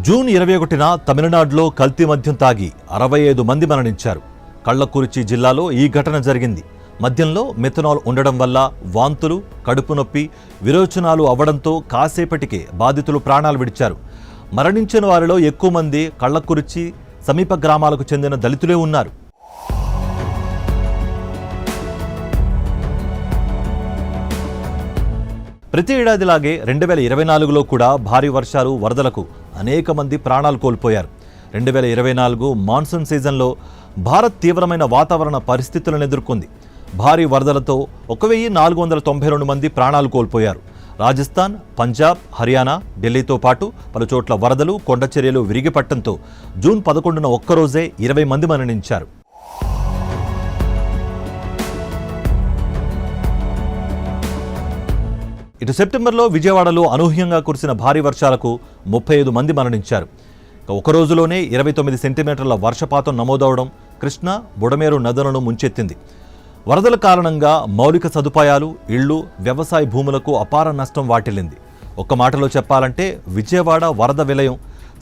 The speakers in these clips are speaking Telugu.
జూన్ 21న తమిళనాడులో కల్తీ మద్యం తాగి 65 మంది మరణించారు. కళ్ళకురిచి జిల్లాలో ఈ ఘటన జరిగింది. మద్యంలో మెథనాల్ ఉండడం వల్ల వాంతులు, కడుపు నొప్పి, విరోచనాలు అవ్వడంతో కాసేపటికే బాధితులు ప్రాణాలు విడిచారు. మరణించిన వారిలో ఎక్కువ మంది కళ్ళకురిచి సమీప గ్రామాలకు చెందిన దళితులే ఉన్నారు. ప్రతి ఏడాదిలాగే 2024లో కూడా భారీ వర్షాలు, వరదలకు అనేక మంది ప్రాణాలు కోల్పోయారు. 2024 మాన్సూన్ సీజన్లో భారత్ తీవ్రమైన వాతావరణ పరిస్థితులను ఎదుర్కొంది. భారీ వరదలతో 1492 మంది ప్రాణాలు కోల్పోయారు. రాజస్థాన్, పంజాబ్, హర్యానా, ఢిల్లీతో పాటు పలుచోట్ల వరదలు, కొండచర్యలు విరిగిపట్టడంతో జూన్ 11న ఒక్కరోజే 20 మంది మరణించారు. ఇటు సెప్టెంబర్లో విజయవాడలో అనూహ్యంగా కురిసిన భారీ వర్షాలకు 35 మంది మరణించారు. ఒక రోజులోనే 29 సెంటీమీటర్ల వర్షపాతం నమోదవడం కృష్ణా, బుడమేరు నదులను ముంచెత్తింది. వరదల కారణంగా మౌలిక సదుపాయాలు, ఇళ్లు, వ్యవసాయ భూములకు అపార నష్టం వాటిల్లింది. ఒక్క మాటలో చెప్పాలంటే విజయవాడ వరద విలయం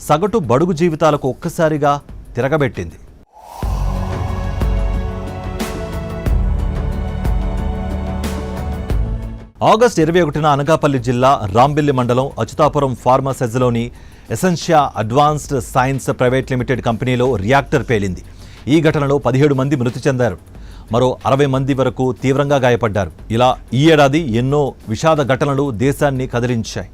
సగటు బడుగు జీవితాలకు ఒక్కసారిగా తిరగబెట్టింది. ఆగస్టు 21న అనకాపల్లి జిల్లా రాంబిల్లి మండలం అచ్యుతాపురం ఫార్మాసెజ్లోని Essentia advanced science private limited కంపెనీలో రియాక్టర్ పేలింది. ఈ ఘటనలో 17 మంది మృతి చెందారు. మరో 60 మంది వరకు తీవ్రంగా గాయపడ్డారు. ఇలా ఈ ఏడాది ఎన్నో విషాద ఘటనలు దేశాన్ని కదిలించాయి.